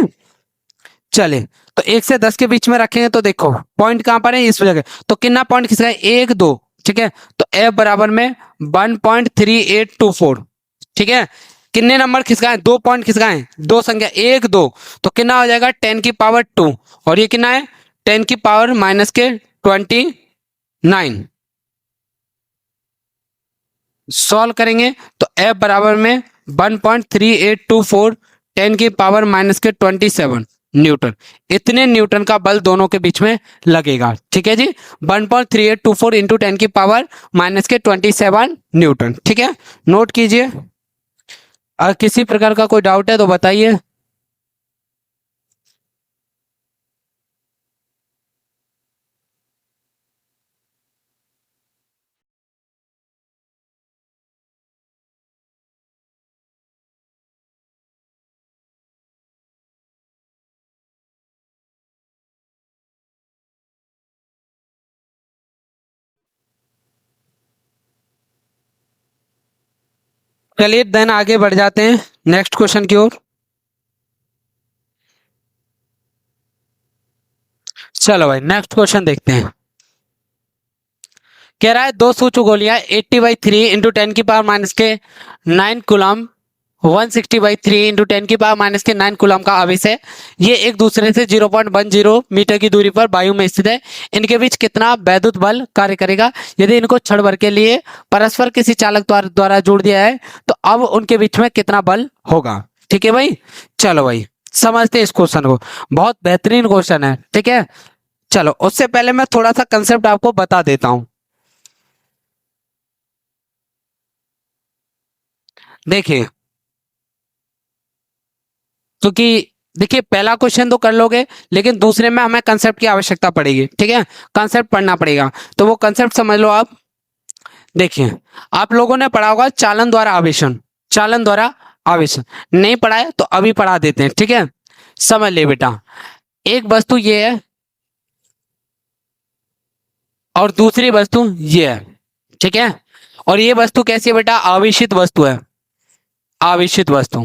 चले, तो 1 से 10 के बीच में रखेंगे तो देखो पॉइंट कहां पर है, इस वजह तो कितना पॉइंट खिसका है, 1 2। ठीक है, तो f बराबर में 1.3824। ठीक है, कितने नंबर खिसकाए, 2 पॉइंट खिसकाए, 2 संख्या 1 2, तो कितना हो जाएगा 10⁻²। और ये कितना है, 10⁻⁻29। सॉल्व करेंगे तो f बराबर में 1.3824 10⁻⁻27 न्यूटन। इतने न्यूटन का बल दोनों के बीच में लगेगा। ठीक है जी, 1.3824 इंटू 10⁻⁻27 न्यूटन। ठीक है, नोट कीजिए। अगर किसी प्रकार का कोई डाउट है तो बताइए। चलिए देन आगे बढ़ जाते हैं नेक्स्ट क्वेश्चन की ओर। चलो भाई नेक्स्ट क्वेश्चन देखते हैं। कह रहा है दो सूचक गोलियां 80/3 इंटू 10⁻⁻9 कूलम 160/3 इंटू 10⁻⁻9 कूलम का आवेश है। ये एक दूसरे से 0.10 मीटर की दूरी पर वायु में स्थित है। इनके बीच कितना वैद्युत बल कार्य करेगा यदि इनको क्षण भर के लिए परस्पर किसी चालक द्वारा जोड़ दिया है, तो अब उनके बीच में कितना बल होगा। ठीक है भाई, चलो भाई समझते हैं इस क्वेश्चन को। बहुत बेहतरीन क्वेश्चन है। ठीक है, चलो उससे पहले मैं थोड़ा सा कंसेप्ट आपको बता देता हूं। देखिए, क्योंकि देखिए पहला क्वेश्चन तो कर लोगे, लेकिन दूसरे में हमें कंसेप्ट की आवश्यकता पड़ेगी। ठीक है, कंसेप्ट पढ़ना पड़ेगा, तो वो कंसेप्ट समझ लो आप। देखिए, आप लोगों ने पढ़ा होगा चालन द्वारा आवेशन। चालन द्वारा आवेशन नहीं पढ़ा है तो अभी पढ़ा देते हैं। ठीक है, समझ ले बेटा, एक वस्तु ये है और दूसरी वस्तु ये है। ठीक है, और ये वस्तु कैसी है बेटा, आवेशित वस्तु है। आवेशित वस्तु,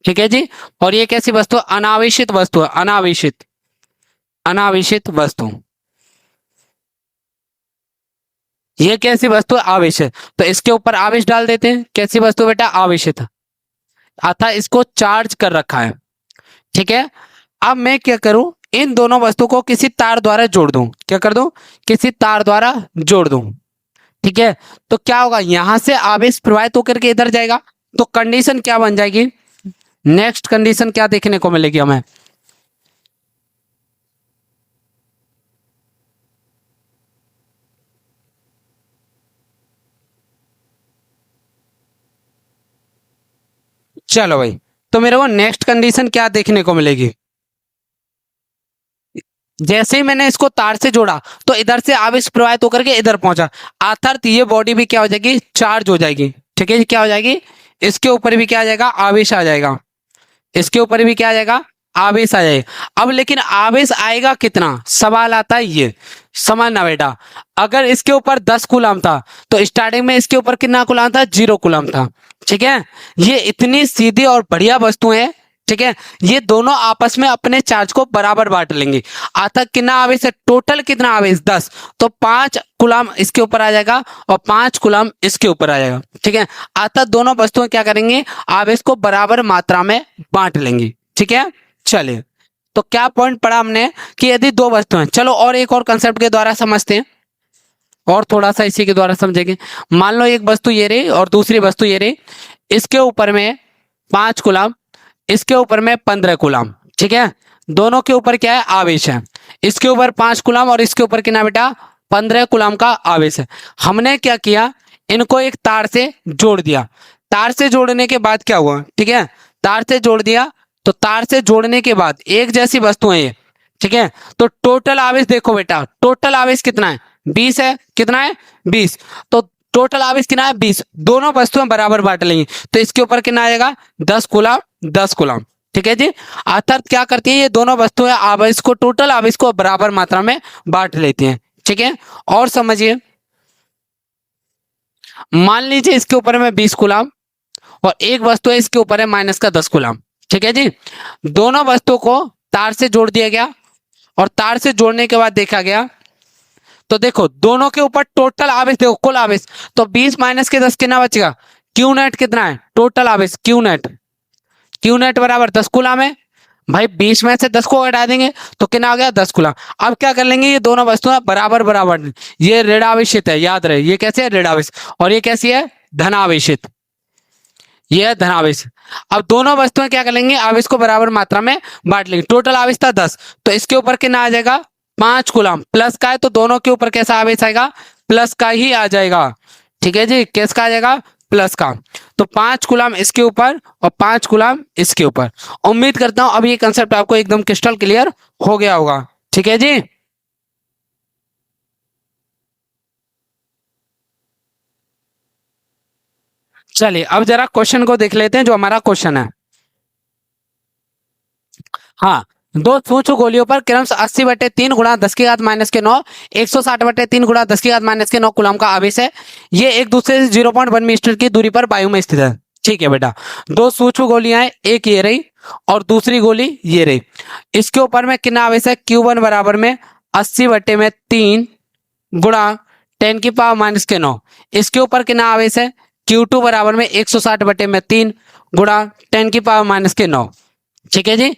ठीक है जी। और ये कैसी वस्तु, अनावेशित वस्तु है। अनावेशित, अनावेशित वस्तु। ये कैसी वस्तु है, आवेशित। तो इसके ऊपर आवेश डाल देते हैं। कैसी वस्तु बेटा, आवेशित, अतः इसको चार्ज कर रखा है। ठीक है, अब मैं क्या करूं, इन दोनों वस्तु को किसी तार द्वारा जोड़ दूं। क्या कर दूं, किसी तार द्वारा जोड़ दूं। ठीक है, तो क्या होगा, यहां से आवेश प्रवाहित होकर के इधर जाएगा। तो कंडीशन क्या बन जाएगी, नेक्स्ट कंडीशन क्या देखने को मिलेगी हमें। चलो भाई, तो मेरे को नेक्स्ट कंडीशन क्या देखने को मिलेगी, जैसे ही मैंने इसको तार से जोड़ा तो इधर से आवेश प्रवाहित होकर के इधर पहुंचा, अर्थात ये बॉडी भी क्या हो जाएगी, चार्ज हो जाएगी। ठीक है, क्या हो जाएगी, इसके ऊपर भी क्या आ जाएगा, आवेश आ जाएगा। इसके ऊपर भी क्या आ जाएगा, आवेश आ जाएगा। अब लेकिन आवेश आएगा कितना, सवाल आता है ये। समझना बेटा, अगर इसके ऊपर 10 कूलम था तो स्टार्टिंग में इसके ऊपर कितना कूलम था, 0 कूलम था। ठीक है, ये इतनी सीधी और बढ़िया वस्तुएं हैं। ठीक है, ये दोनों आपस में अपने चार्ज को बराबर बांट लेंगे। आता कितना आवेश है, टोटल कितना आवेश, 10। तो 5 कूलम इसके ऊपर आ जाएगा और 5 कूलम इसके ऊपर आ जाएगा। ठीक है, आता दोनों वस्तुएं क्या करेंगे, आवेश को बराबर मात्रा में बांट लेंगी। ठीक है, चलिए, तो क्या पॉइंट पढ़ा हमने कि यदि दो वस्तुएं, चलो और एक और कंसेप्ट के द्वारा समझते हैं, और थोड़ा सा इसी के द्वारा समझेंगे। मान लो एक वस्तु ये रही और दूसरी वस्तु ये रही, इसके ऊपर में 5 कूलम, इसके ऊपर में 15 कूलम। ठीक है, दोनों के ऊपर क्या है, आवेश है। इसके ऊपर 5 कूलम और इसके ऊपर कितना बेटा, 15 कूलम का आवेश है। हमने क्या किया, इनको एक तार से जोड़ दिया। तार से जोड़ने के बाद क्या हुआ, ठीक है, तार से जोड़ दिया, तो तार से जोड़ने के बाद एक जैसी वस्तु है ये। ठीक है, तो टोटल आवेश देखो बेटा, टोटल आवेश कितना है, 20 है। कितना है, 20। तो टोटल आवेश कितना है, 20। दोनों वस्तुएं बराबर बांट लेंगी, तो इसके ऊपर कितना आएगा, 10 कूलम 10 कूलम। ठीक है जी, अर्थात क्या करती है, ये दोनों वस्तुएं आवेश को, टोटल आवेश को बराबर मात्रा में बांट लेती हैं। ठीक है, और समझिए, मान लीजिए इसके ऊपर में 20 कूलम और एक वस्तु है इसके ऊपर है माइनस का 10 कूलम। ठीक है जी। दोनों वस्तु को तार से जोड़ दिया गया और तार से जोड़ने के बाद देखा गया तो देखो दोनों के ऊपर टोटल आवेश देखो, कुल आवेश तो 20 माइनस के 10 कितना बचेगा, क्यू नेट कितना है, टोटल आवेश क्यू नेट बराबर 10 कूलम है। भाई 20 में से 10 को हटा देंगे तो कितना आ गया, 10 कूलम। अब क्या कर लेंगे, ये दोनों वस्तुएं बराबर बराबर, ये ऋण आवेशित है, याद रहे ये कैसे है, ऋण आवेश, और ये कैसी है, धन आवेशित, ये है धनावेश। अब दोनों वस्तुएं क्या कर लेंगे, आवेश को बराबर मात्रा में बांट लेंगे। टोटल आवेश था 10 तो इसके ऊपर कितना आ जाएगा, 5 कूलम, प्लस का है तो दोनों के ऊपर कैसा आवेश आएगा, प्लस का ही आ जाएगा। ठीक है जी, किसका आ जाएगा, प्लस का। तो 5 कूलम इसके ऊपर और 5 कूलम इसके ऊपर। उम्मीद करता हूं अब ये कंसेप्ट आपको एकदम क्रिस्टल क्लियर हो गया होगा। ठीक है जी। चलिए अब जरा क्वेश्चन को देख लेते हैं, जो हमारा क्वेश्चन है। हाँ, दो सूक्ष्म गोलियों पर क्रमशः 80/3 गुणा 10 की घात माइनस के 9, 160/3 गुणा 10 की घात माइनस के 9 कूलम का आवेश है। ये एक दूसरे से 0.1 मीटर की दूरी पर वायु में स्थित है। ठीक है बेटा, दो सूक्ष्म गोलियां हैं, एक ये रही और दूसरी गोली ये रही। इसके ऊपर में कितना आवेश है, Q1 बराबर में 80/3 गुणा 10 की पावर माइनस के 9। इसके ऊपर कितना आवेश है, Q2 बराबर में 160/3 गुणा 10 की पावर माइनस के 9। ठीक है जी,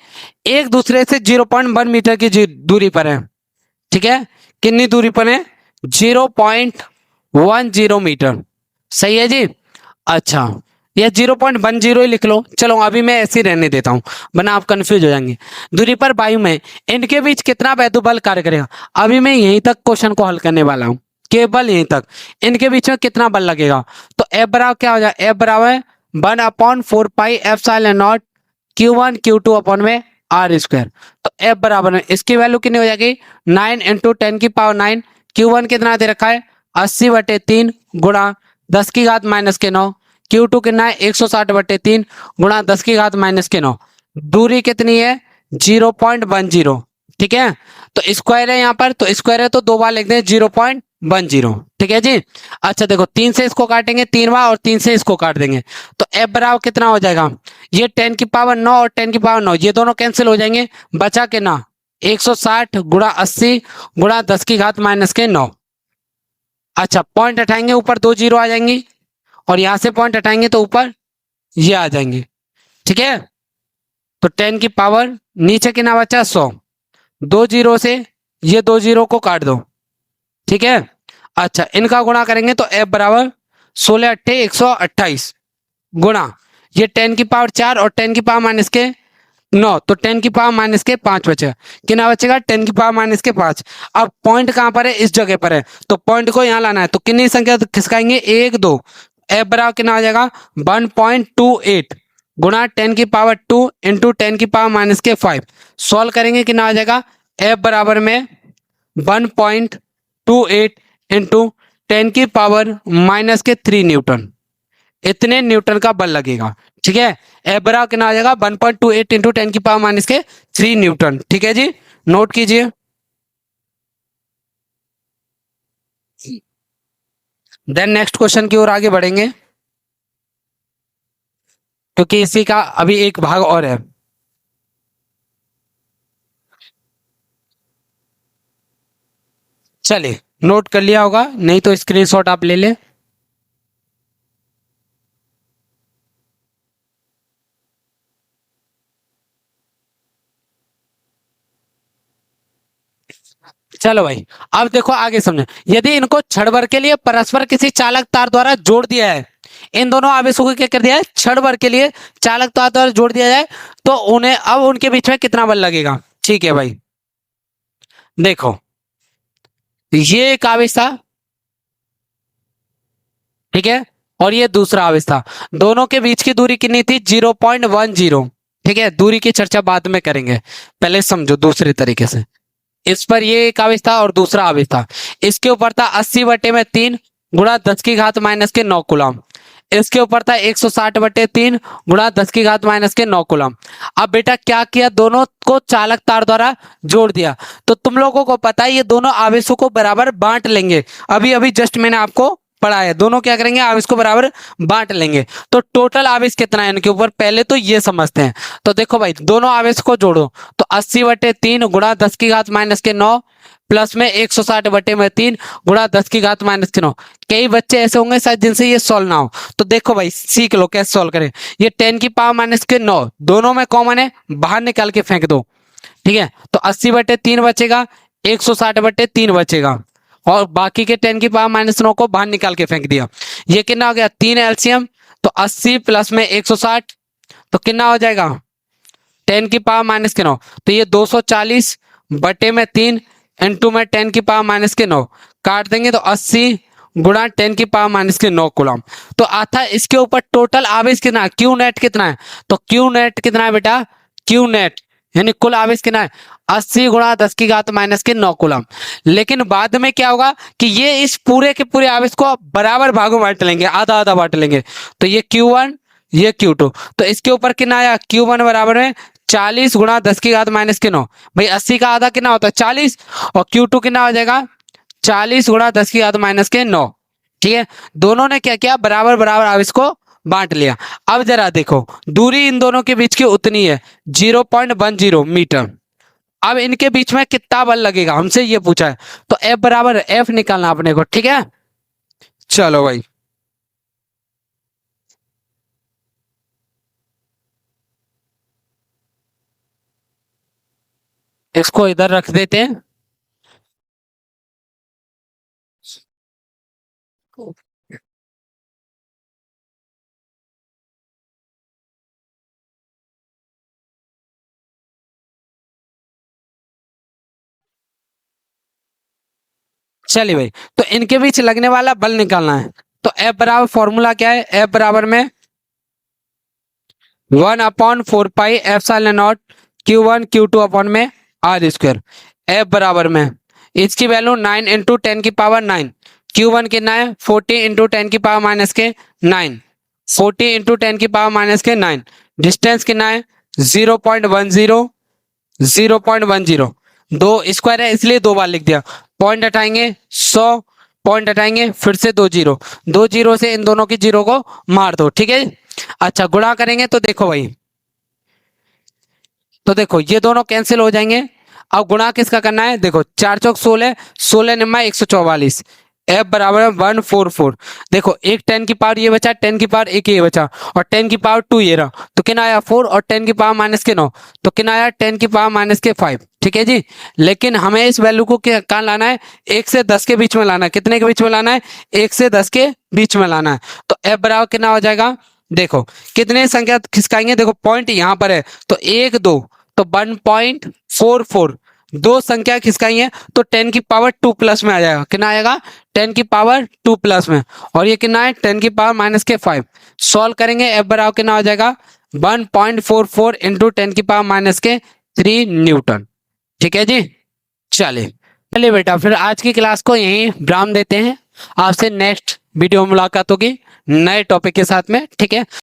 एक दूसरे से 0.1 मीटर की दूरी पर है। ठीक है, कितनी दूरी पर है, 0.10 मीटर। सही है जी। अच्छा, या 0.10 ही लिख लो, चलो अभी मैं ऐसे ही रहने देता हूं वरना आप कंफ्यूज हो जाएंगे। दूरी पर वायु में इनके बीच कितना वैद्युत बल कार्य करेगा, अभी मैं यहीं तक क्वेश्चन को हल करने वाला हूं, केवल यहीं तक। इनके बीच में कितना बल लगेगा, तो F बराबर क्या हो जाए, F बराबर 1/4 पाई Q1 Q2 अपॉन में R स्क्वायर। तो F बराबर में इसकी वैल्यू कितनी हो जाएगी, 9 इंटू 10 की पावर 9। Q1 कितना दे रखा है, 80/3 गुणा 10 की घात माइनस के 9। Q2 कितना है, 160/3 गुणा 10 की घात माइनस के 9। दूरी कितनी है, 0.10। ठीक है, तो स्क्वायर है यहाँ पर, तो स्क्वायर है तो दो बार लिख दें 0.10। ठीक है जी। अच्छा देखो, 3 से इसको काटेंगे 3 बार और 3 से इसको काट देंगे तो F बराबर कितना हो जाएगा, ये 10 की पावर 9 और 10 की पावर 9 ये दोनों कैंसिल हो जाएंगे, बचा के ना 160 गुणा 80 गुणा 10 की घात माइनस के 9। अच्छा, पॉइंट हटाएंगे ऊपर 2 जीरो आ जाएंगी और यहां से पॉइंट हटाएंगे तो ऊपर ये आ जाएंगे। ठीक है, तो 10 की पावर नीचे कितना बचा, 100। 2 जीरो से ये 2 जीरो को काट दो। ठीक है, अच्छा इनका गुणा करेंगे तो F बराबर 16 अट्ठे 128 गुणा ये 10 की पावर 4 और 10 की पावर माइनस के 9, तो 10 की पावर माइनस के 5 बचेगा। कितना बचेगा, 10 की पावर माइनस के 5। अब पॉइंट कहां पर है, इस जगह पर है, तो पॉइंट को यहां लाना है, तो कितनी संख्या खिसकाएंगे, 1 2। F बराबर कितना आ जाएगा, 1.28 गुणा 10 की पावर 2 इंटू 10 की पावर माइनस के 5। सॉल्व करेंगे कितना आ जाएगा, F बराबर में 1.28 इंटू 10 की पावर माइनस के 3 न्यूटन, इतने न्यूटन का बल लगेगा। ठीक है, F बराबर कितना आ जाएगा, 1.28 इंटू 10 की पावर माइनस के 3 न्यूटन। ठीक है जी, नोट कीजिए। देन नेक्स्ट क्वेश्चन की ओर आगे बढ़ेंगे, क्योंकि इसी का अभी एक भाग और है। चलिए, नोट कर लिया होगा, नहीं तो स्क्रीनशॉट आप ले लें। चलो भाई, अब देखो आगे समझो। यदि इनको क्षण भर के लिए परस्पर किसी चालक तार द्वारा जोड़ दिया है, इन दोनों आवेशों को क्या कर दिया है, क्षण भर के लिए चालक तार द्वारा जोड़ दिया जाए, तो उन्हें अब उनके बीच में कितना बल लगेगा। ठीक है भाई, देखो ये एक आवेश था, ठीक है, और ये दूसरा आवेश था। दोनों के बीच की दूरी कितनी थी, 0.10। ठीक है, दूरी की चर्चा बाद में करेंगे, पहले समझो दूसरे तरीके से। इस पर ये एक आवेश था और दूसरा आवेश था। इसके ऊपर था 80/3 गुणा 10 की घात माइनस के 9 कूलम। इसके ऊपर था 160/3 गुणा 10 की घात माइनस के 9 कूलम। अब बेटा क्या किया, दोनों को चालक तार द्वारा जोड़ दिया। तो तुम लोगों को पता है ये दोनों आवेशों को बराबर बांट लेंगे, अभी अभी जस्ट मैंने आपको पड़ा है, दोनों क्या करेंगे, आवेश को बराबर बांट लेंगे। तो टोटल आवेश कितना है इनके ऊपर, पहले तो ये समझते हैं। तो देखो भाई, दोनों आवेश को जोड़ो तो 80/3 गुणा 10⁻⁹ प्लस में 160/3 गुणा 10⁻⁹। कई बच्चे ऐसे होंगे शायद जिनसे ये सॉल्व ना हो, तो देखो भाई सीख लो कैसे सॉल्व करें। ये 10⁻⁹ दोनों में कॉमन है, बाहर निकाल के फेंक दो, ठीक है। तो 80/3 बचेगा, 160/3 बचेगा, और बाकी के 10⁻⁹ को बाहर निकाल के फेंक दिया। ये कितना हो गया, 3 एलसीएम, तो 80 प्लस में 160 तो कितना हो जाएगा, 10⁻⁹। तो ये 240/3 इंटू में 10⁻⁹ काट देंगे तो 80 गुणा 10⁻⁹ कूलम। तो आता है इसके ऊपर टोटल आवेश कितना है, क्यू नेट कितना है। तो क्यू नेट कितना है बेटा, क्यू नेट यानी कुल आवेश कितना है, 80 गुणा 10⁻⁹ कूलम। लेकिन बाद में क्या होगा कि ये इस पूरे के पूरे आवेश को बराबर भागों बांट लेंगे, आधा आधा बांट लेंगे। तो ये Q1 ये Q2, तो इसके ऊपर कितना आया, Q1 बराबर में 40 गुणा 10⁻⁹। भाई 80 का आधा कितना होता है 40, और Q2 कितना हो जाएगा 40 गुणा 10⁻⁹। ठीक है, दोनों ने क्या किया, बराबर बराबर आवेश को बांट लिया। अब जरा देखो, दूरी इन दोनों के बीच की उतनी है 0.10 मीटर। अब इनके बीच में कितना बल लगेगा, हमसे ये पूछा है। तो F बराबर F निकालना अपने को, ठीक है। चलो भाई, इसको इधर रख देते हैं। चलिए भाई, तो इनके बीच लगने वाला बल निकालना है। तो F बराबर फॉर्मूला क्या है, F बराबर में 1/4πε0 Q1 Q2 अपॉन में R²। F बराबर में इसकी वैल्यू 9 इंटू 10⁻⁹। Q1 कितना है 40 इंटू 10⁻⁹ 40 इंटू 10⁻⁹। डिस्टेंस कितना है 0.10 0.10। दो स्क्वायर है इसलिए दो बार लिख दिया। पॉइंट हटाएंगे 100, पॉइंट हटाएंगे फिर से 2 जीरो, 2 जीरो से इन दोनों की जीरो को मार दो, ठीक है। अच्छा गुणा करेंगे तो देखो भाई, तो देखो ये दोनों कैंसिल हो जाएंगे। अब गुणा किसका करना है, देखो 4 चौक 16, 16 निम्मा 144। F बराबर है 144। देखो एक 10 की पावर ये बचा, 10 की पावर एक ये बचा, और 10 की पावर 2 ये रहा, तो कितना आया 4, और 10 की पावर -9 तो कितना आया 10 की पावर -5। ठीक है जी, लेकिन हमें इस वैल्यू को कहाँ लाना है, 1 से 10 के बीच में लाना है। कितने के बीच में लाना है, 1 से 10 के बीच में लाना है। तो F बराबर कितना हो जाएगा, देखो कितने संख्या खिसकाएंगे, देखो पॉइंट यहाँ पर है तो 1 2, तो 1.44, दो संख्या खिसकाई है तो 10 की पावर 2 प्लस में आ जाएगा। कितना आएगा 10 की पावर 2 प्लस में, और ये कितना है 10 की पावर -5। सॉल्व करेंगे F बराबर कितना हो जाएगा 1.44 इंटू 10 की पावर -3 न्यूटन। ठीक है जी, चलिए चलिए बेटा, फिर आज की क्लास को यहीं विराम देते हैं। आपसे नेक्स्ट वीडियो मुलाकात होगी नए टॉपिक के साथ में, ठीक है।